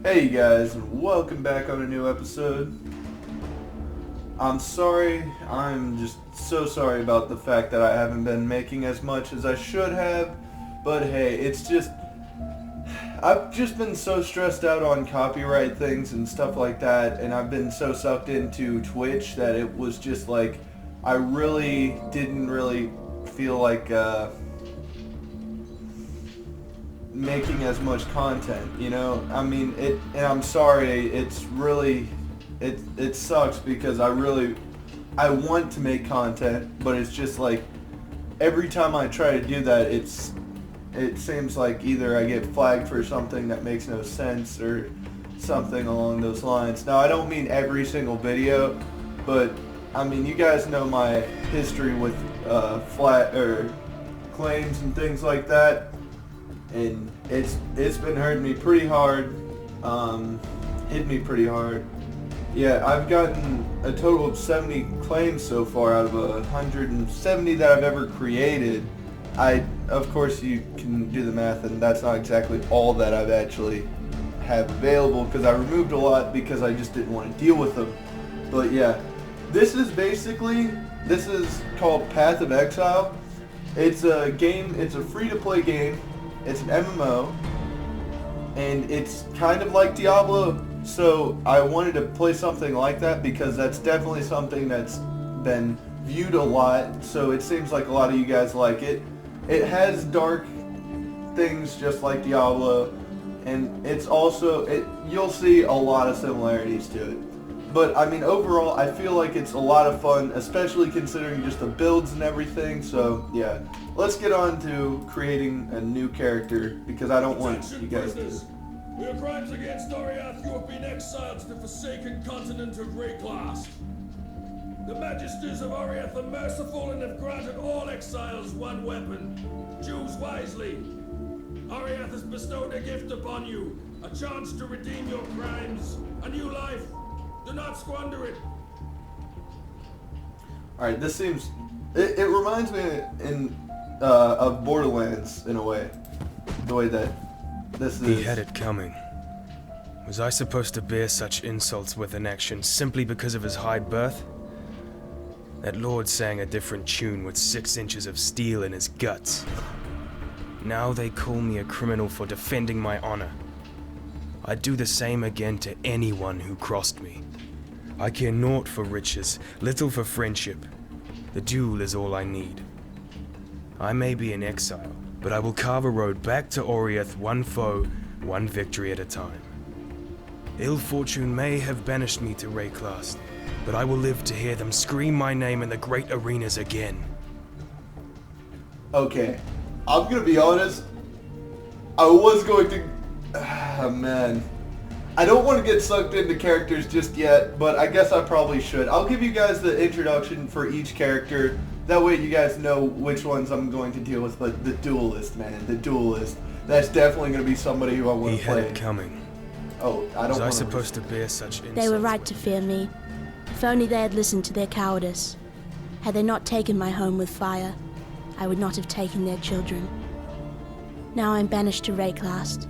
Hey guys, and welcome back on a new episode. I'm sorry, I'm just so sorry about the fact that I haven't been making as much as I should have, but hey, it's just, I've just been so stressed out on copyright things and stuff like that, and I've been so sucked into Twitch that it was just like, I really didn't really feel like, making as much content, you know? I mean, and I'm sorry, it's really, it sucks because I want to make content, but it's just like, every time I try to do that, it seems like either I get flagged for something that makes no sense or something along those lines. Now, I don't mean every single video, but I mean, you guys know my history with flat or claims and things like that. And it's been hurting me pretty hard, hit me pretty hard. Yeah, I've gotten a total of 70 claims so far out of 170 that I've ever created. Of course you can do the math, and that's not exactly all that I've actually have available because I removed a lot because I just didn't want to deal with them. But yeah, this is called Path of Exile. It's a game, it's a free-to-play game. It's an MMO, and it's kind of like Diablo, so I wanted to play something like that because that's definitely something that's been viewed a lot, so it seems like a lot of you guys like it. It has dark things just like Diablo, and it's also, you'll see a lot of similarities to it. But, I mean, overall, I feel like it's a lot of fun, especially considering just the builds and everything, so, yeah. Let's get on to creating a new character, because I don't want you guys to... For your crimes against Oriath, you have been exiled to the forsaken continent of Rayclast. The Magisters of Oriath are merciful and have granted all exiles one weapon. Choose wisely. Oriath has bestowed a gift upon you, a chance to redeem your crimes, a new life. Do not squander it. Alright, this seems... It reminds me of Borderlands, in a way. The way that this is... He had it coming. Was I supposed to bear such insults with an action simply because of his high birth? That lord sang a different tune with 6 inches of steel in his guts. Now they call me a criminal for defending my honor. I'd do the same again to anyone who crossed me. I care naught for riches, little for friendship. The duel is all I need. I may be in exile, but I will carve a road back to Oriath, one foe, one victory at a time. Ill fortune may have banished me to Rayclast, but I will live to hear them scream my name in the great arenas again. Okay, I'm gonna be honest. I was going to... Ah, man. I don't want to get sucked into characters just yet, but I guess I probably should. I'll give you guys the introduction for each character. That way you guys know which ones I'm going to deal with. But the Duelist, man. The Duelist. That's definitely going to be somebody who I want to play. He had it coming. Oh, I don't want to... Was I supposed to bear such insults? They were right to fear me. If only they had listened to their cowardice. Had they not taken my home with fire, I would not have taken their children. Now I'm banished to Rayclast.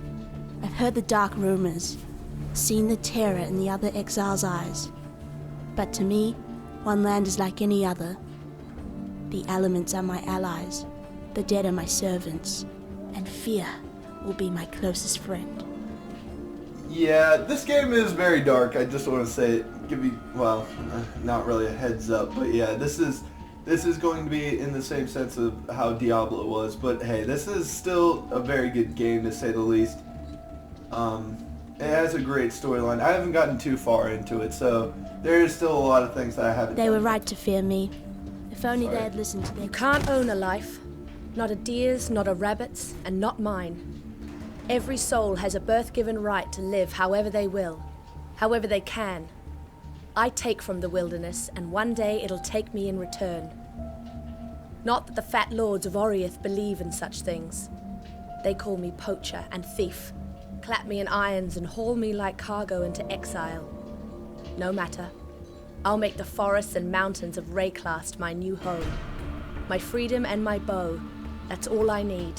I've heard the dark rumors, seen the terror in the other exiles' eyes. But to me, one land is like any other. The elements are my allies, the dead are my servants, and fear will be my closest friend. Yeah, this game is very dark. I just want to say, give you, well, not really a heads up, but yeah, this is going to be in the same sense of how Diablo was. But hey, this is still a very good game to say the least. It has a great storyline. I haven't gotten too far into it, so there is still a lot of things that I haven't They done. were right to fear me. If only Sorry. they had listened to their... You can't own a life. Not a deer's, not a rabbit's, and not mine. Every soul has a birth-given right to live however they will, however they can. I take from the wilderness, and one day it'll take me in return. Not that the fat lords of Oriath believe in such things. They call me poacher and thief, clap me in irons and haul me like cargo into exile. No matter. I'll make the forests and mountains of Rayclast my new home. My freedom and my bow, that's all I need.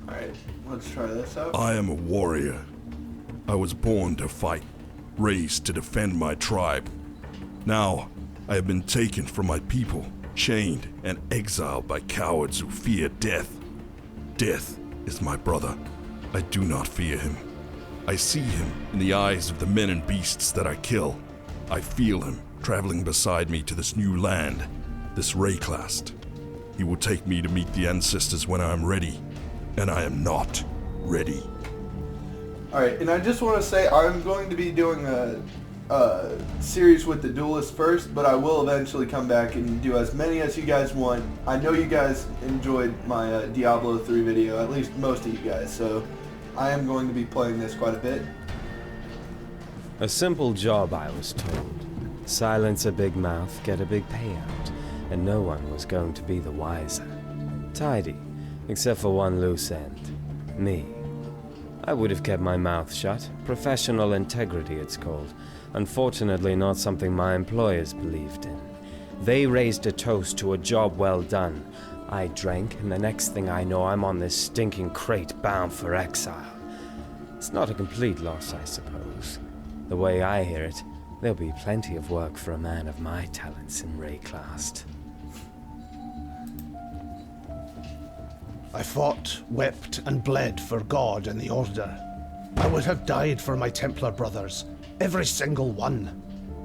Alright, let's try this out. I am a warrior, I was born to fight, raised to defend my tribe. Now, I have been taken from my people, chained and exiled by cowards who fear death. Death is my brother. I do not fear him. I see him in the eyes of the men and beasts that I kill. I feel him traveling beside me to this new land, this Rayclast. He will take me to meet the ancestors when I am ready, and I am not ready. Alright, and I just want to say I'm going to be doing a series with the Duelist first, but I will eventually come back and do as many as you guys want. I know you guys enjoyed my Diablo 3 video, at least most of you guys, so I am going to be playing this quite a bit. A simple job, I was told. Silence a big mouth, get a big payout, and no one was going to be the wiser. Tidy, except for one loose end. Me. I would have kept my mouth shut. Professional integrity, it's called. Unfortunately, not something my employers believed in. They raised a toast to a job well done. I drank, and the next thing I know, I'm on this stinking crate bound for exile. It's not a complete loss, I suppose. The way I hear it, there'll be plenty of work for a man of my talents in Rayclast. I fought, wept, and bled for God and the Order. I would have died for my Templar brothers, every single one.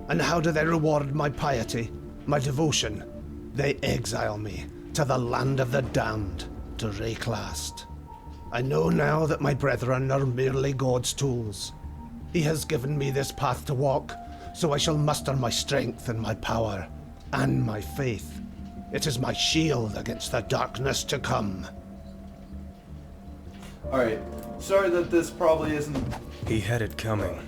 And how do they reward my piety, my devotion? They exile me to the land of the damned, to Rayclast. I know now that my brethren are merely God's tools. He has given me this path to walk, so I shall muster my strength and my power, and my faith. It is my shield against the darkness to come. Alright, sorry that this probably isn't... He had it coming.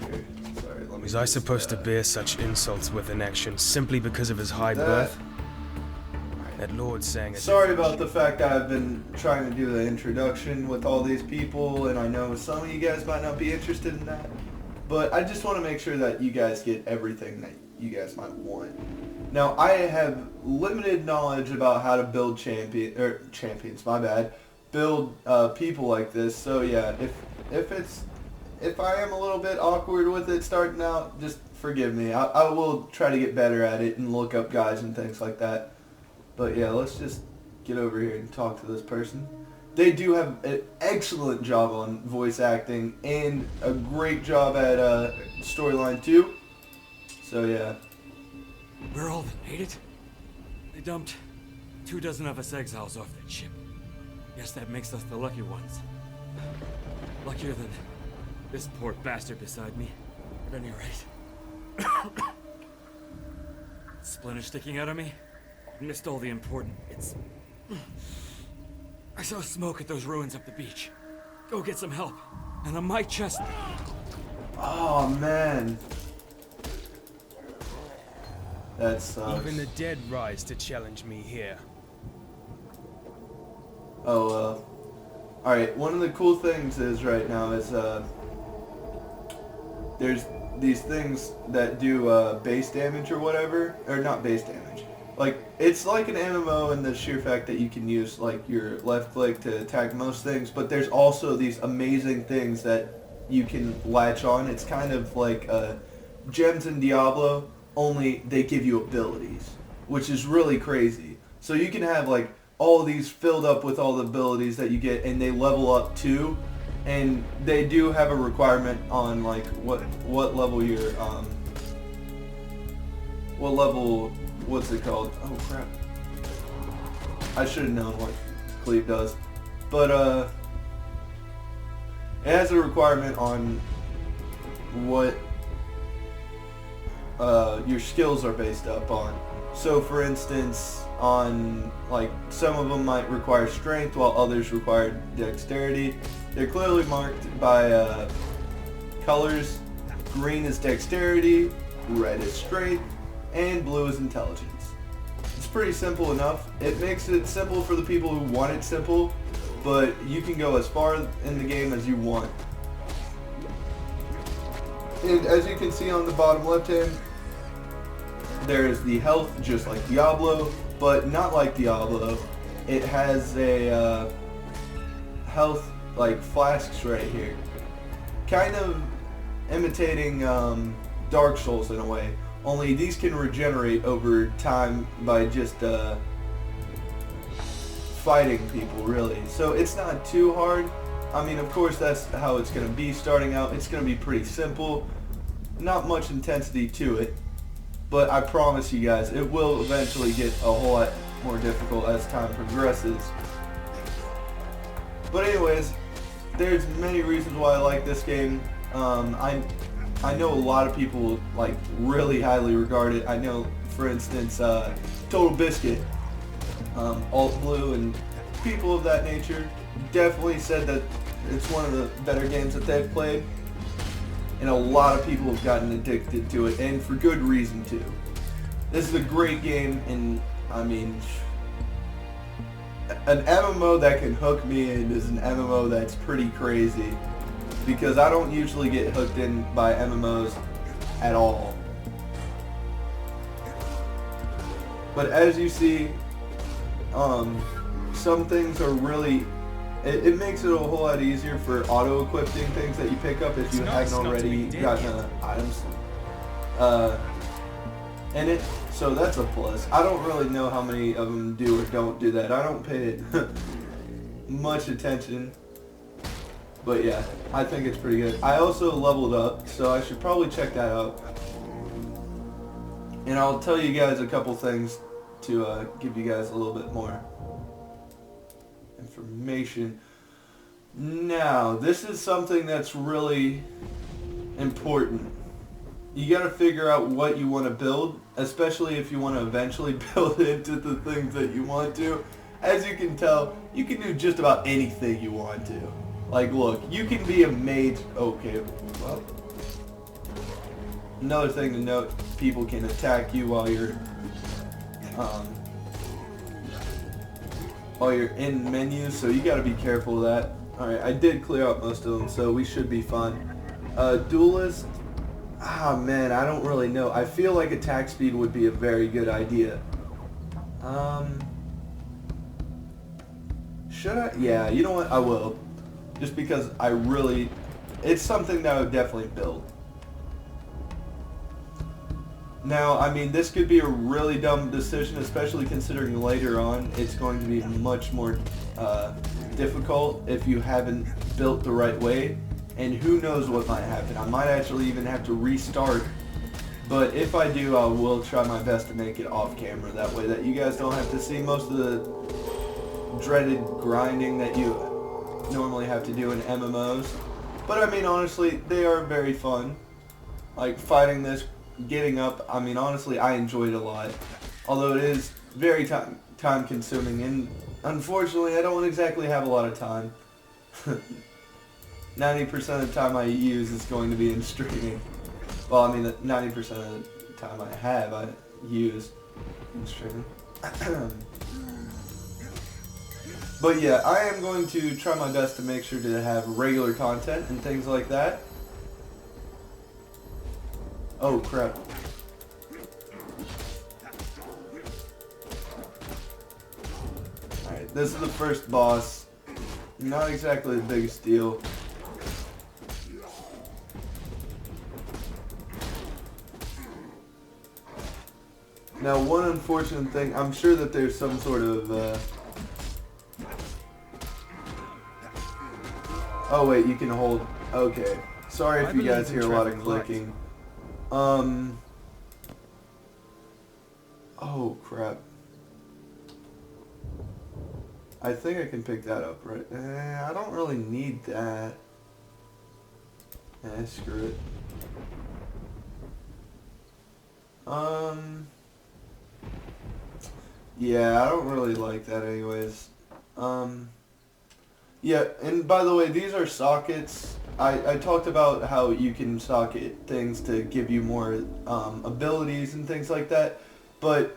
Sorry, let me Was I just, supposed to bear such insults with an action simply because of his high birth? That Lord sang... Sorry about the fact that I've been trying to do the introduction with all these people, and I know some of you guys might not be interested in that. But I just want to make sure that you guys get everything that you guys might want. Now, I have limited knowledge about how to build champions, my bad. Build people like this, so yeah, if I am a little bit awkward with it starting out, just forgive me. I will try to get better at it and look up guys and things like that. But yeah, let's just get over here and talk to this person. They do have an excellent job on voice acting and a great job at storyline too. So yeah. We're all that made it. They dumped 24 of us exiles off that ship. Guess that makes us the lucky ones. Luckier than this poor bastard beside me, at any rate. Splinter sticking out of me? Missed all the important bits. I saw smoke at those ruins up the beach. Go get some help. And on my chest... Oh man. That sucks. Even the dead rise to challenge me here. Oh, alright, one of the cool things is right now is, there's these things that do, base damage or whatever, or not base damage. Like, it's like an MMO in the sheer fact that you can use, like, your left click to attack most things, but there's also these amazing things that you can latch on. It's kind of like, gems in Diablo, only they give you abilities, which is really crazy. So you can have, like, all these filled up with all the abilities that you get, and they level up too, and they do have a requirement on like what level you're what level, what's it called? Oh crap, I should have known what Cleve does, but it has a requirement on what your skills are based up on. So for instance, on like some of them might require strength while others require dexterity. They're clearly marked by colors. Green is dexterity, red is strength, and blue is intelligence. It's pretty simple enough. It makes it simple for the people who want it simple, but you can go as far in the game as you want. And as you can see on the bottom left hand, there is the health, just like Diablo, but not like Diablo. It has a health like flasks right here. Kind of imitating Dark Souls in a way. Only these can regenerate over time by just fighting people, really. So it's not too hard. I mean, of course, that's how it's going to be starting out. It's going to be pretty simple. Not much intensity to it. But I promise you guys, it will eventually get a whole lot more difficult as time progresses. But anyways, there's many reasons why I like this game. I know a lot of people like really highly regard it. I know, for instance, Total Biscuit, Alt Blue, and people of that nature definitely said that it's one of the better games that they've played. And a lot of people have gotten addicted to it, and for good reason too. This is a great game, and I mean, an MMO that can hook me in is an MMO that's pretty crazy, because I don't usually get hooked in by MMOs at all. But as you see, some things are really, it makes it a whole lot easier for auto-equipping things that you pick up if you haven't already gotten items in it. So that's a plus. I don't really know how many of them do or don't do that. I don't pay it much attention. But yeah, I think it's pretty good. I also leveled up, so I should probably check that out. And I'll tell you guys a couple things to give you guys a little bit more information. Now, this is something that's really important. You gotta figure out what you want to build, especially if you want to eventually build into the things that you want to. As you can tell, you can do just about anything you want to. Like, look, you can be a mage. Okay, well, another thing to note, people can attack you while you're in menus, so you gotta be careful of that. Alright, I did clear out most of them, so we should be fine. Duelist, man, I don't really know. I feel like attack speed would be a very good idea. Should I? Yeah, you know what? I will. Just because I really, it's something that I would definitely build. Now, I mean, this could be a really dumb decision, especially considering later on it's going to be much more difficult if you haven't built the right way. And who knows what might happen. I might actually even have to restart. But if I do, I will try my best to make it off camera. That way that you guys don't have to see most of the dreaded grinding that you normally have to do in MMOs. But I mean, honestly, they are very fun. Like fighting this, getting up, I mean, honestly, I enjoyed it a lot. Although it is very time consuming, and unfortunately, I don't exactly have a lot of time. 90% of the time I use is going to be in streaming. Well, I mean, 90% of the time I use in streaming. But yeah, I am going to try my best to make sure to have regular content and things like that. Oh crap. Alright, this is the first boss. Not exactly the biggest deal. Now, one unfortunate thing, I'm sure that there's some sort of, oh wait, you can hold, okay. Sorry if you guys hear a lot of clicking. Oh crap. I think I can pick that up, right? I don't really need that. Screw it. Yeah, I don't really like that anyways. Yeah, and by the way, these are sockets. I talked about how you can socket things to give you more abilities and things like that, but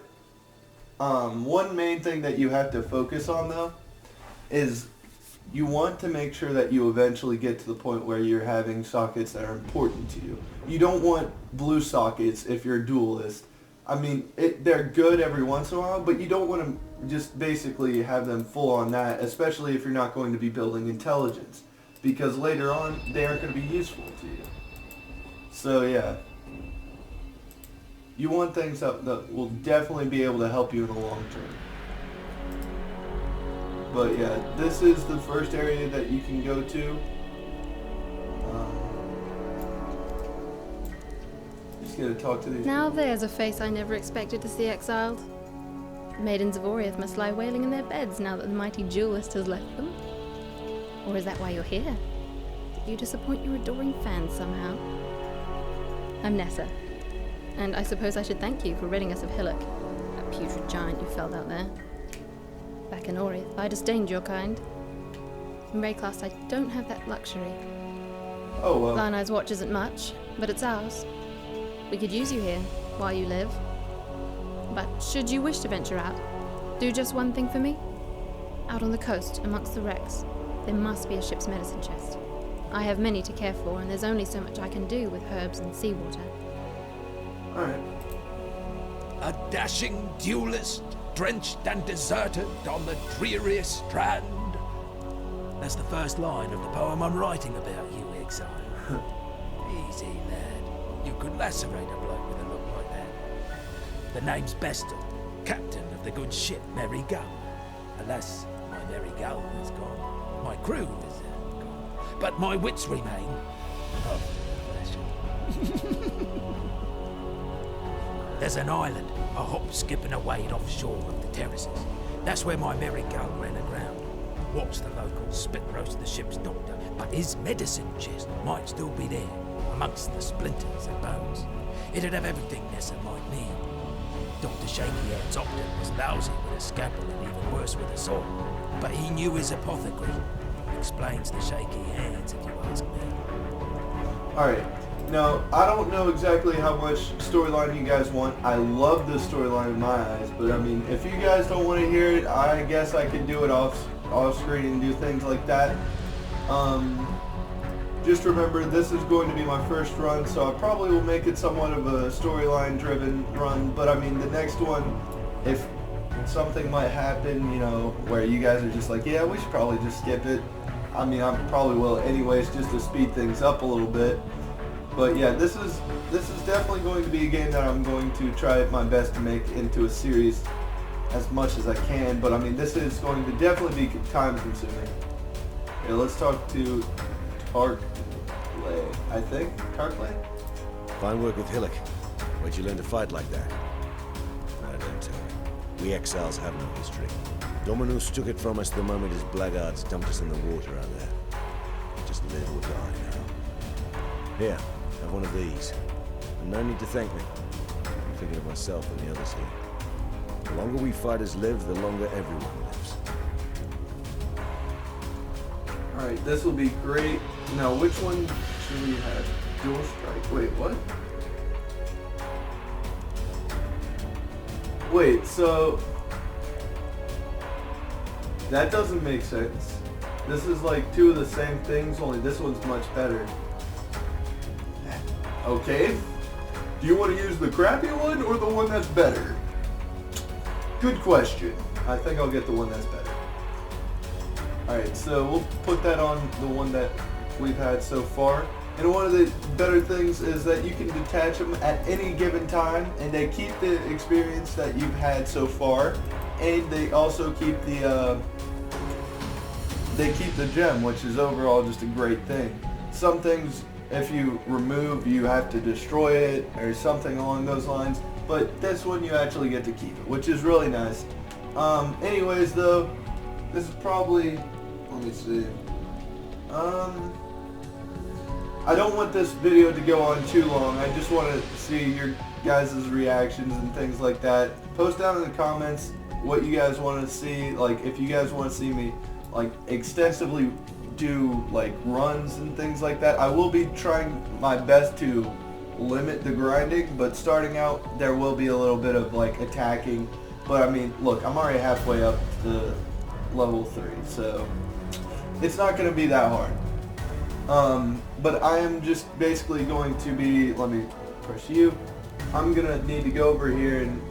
one main thing that you have to focus on though is you want to make sure that you eventually get to the point where you're having sockets that are important to you. You don't want blue sockets if you're a duelist. I mean, they're good every once in a while, but you don't want to just basically have them full on that, especially if you're not going to be building intelligence, because later on they aren't going to be useful to you. So yeah, you want things that will definitely be able to help you in the long term. But yeah, this is the first area that you can go to. Just gonna talk to these Now people. there's a face I never expected to see exiled. Maidens of Oriath must lie wailing in their beds now that the mighty Duelist has left them. Or is that why you're here? Did you disappoint your adoring fans somehow? I'm Nessa, and I suppose I should thank you for ridding us of Hillock, that putrid giant you felled out there. Back in Oriath, I disdained your kind. In Rayclast, I don't have that luxury. Oh well. Lionel's watch isn't much, but it's ours. We could use you here, while you live. But should you wish to venture out, do just one thing for me. Out on the coast, amongst the wrecks, there must be a ship's medicine chest. I have many to care for, and there's only so much I can do with herbs and seawater. Alright. A dashing duelist, drenched and deserted on the dreariest strand. That's the first line of the poem I'm writing about you, Exile. Easy, lad. You could lacerate a bloke with a look like that. The name's Bestel, captain of the good ship Merry Gull. Alas, my Merry Gull is gone. My crew is gone. But my wits remain. Of the fashion. There's an island, a hop, skip and a wade offshore of the terraces. That's where my Merry Gull ran aground. Watched the locals spit roast the ship's doctor, but his medicine chest might still be there, amongst the splinters and bones. It'd have everything Nessa might need. Dr. Shaky Hands Ogden was lousy with a scalpel and even worse with a sword, but he knew his apothecary. Explains the shaky hands, if you ask me. Alright. Now, I don't know exactly how much storyline you guys want. I love this storyline in my eyes, but I mean, if you guys don't want to hear it, I guess I could do it off screen and do things like that. Just remember, this is going to be my first run, so I probably will make it somewhat of a storyline driven run, but I mean, the next one, if something might happen, you know, where you guys are just like, yeah, we should probably just skip it. I mean, I probably will anyways, just to speed things up a little bit. But yeah, this is definitely going to be a game that I'm going to try my best to make into a series as much as I can. But I mean, this is going to definitely be time consuming. Okay, let's talk to Tarkley, I think. Tarkley? Fine work with Hillock. Where'd you learn to fight like that? I don't tell you. We exiles have no history. Dominus took it from us the moment his blackguards dumped us in the water out there. Just live or die now. Here, have one of these. And no need to thank me. I'm thinking of myself and the others here. The longer we fighters live, the longer everyone lives. Alright, this will be great. Now, which one should we have? Dual strike. Wait, what? Wait, so... that doesn't make sense. This is like two of the same things, only this one's much better. Okay. Do you want to use the crappy one or the one that's better? Good question. I think I'll get the one that's better. Alright, so we'll put that on the one that we've had so far. And one of the better things is that you can detach them at any given time, and they keep the experience that you've had so far, and they also keep the gem, which is overall just a great thing. Some things, if you remove, you have to destroy it or something along those lines, but this one you actually get to keep it, which is really nice. Anyways though, this is probably, let me see, I don't want this video to go on too long. I just want to see your guys' reactions and things like that. Post down in the comments what you guys want to see, like if you guys want to see me like extensively do like runs and things like that. I will be trying my best to limit the grinding, but starting out there will be a little bit of like attacking. But I mean, look, I'm already halfway up to level 3, so it's not going to be that hard. But I am just basically going to be, let me push you. I'm going to need to go over here and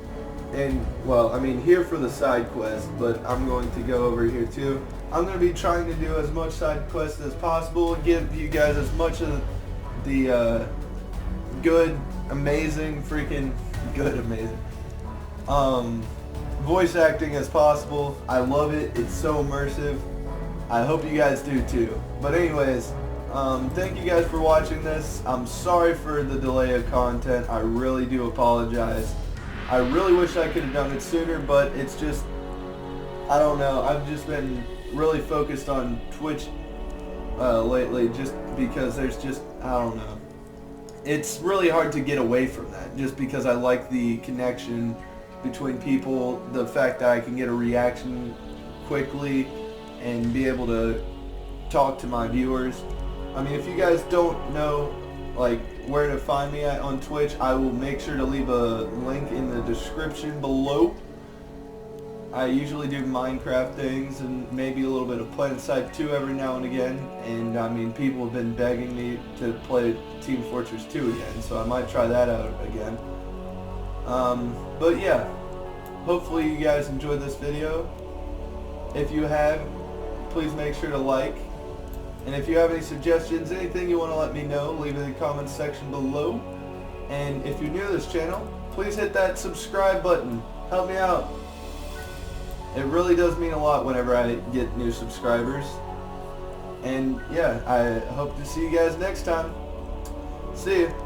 well, I mean here for the side quest, but I'm going to go over here too. I'm going to be trying to do as much side quests as possible, give you guys as much of the good, amazing, freaking good, amazing voice acting as possible. I love it. It's so immersive. I hope you guys do too. But anyways, thank you guys for watching this. I'm sorry for the delay of content. I really do apologize. I really wish I could have done it sooner, but it's just, I don't know. I've just been really focused on Twitch lately, just because there's just, I don't know. It's really hard to get away from that, just because I like the connection between people, the fact that I can get a reaction quickly and be able to talk to my viewers. I mean, if you guys don't know like where to find me at on Twitch, I will make sure to leave a link in the description below. I usually do Minecraft things and maybe a little bit of PlanetSide 2 every now and again, and I mean, people have been begging me to play Team Fortress 2 again, so I might try that out again. But yeah, hopefully you guys enjoyed this video. If you have, please make sure to like. And if you have any suggestions, anything you want to let me know, leave it in the comments section below. And if you're new to this channel, please hit that subscribe button. Help me out. It really does mean a lot whenever I get new subscribers. And yeah, I hope to see you guys next time. See ya.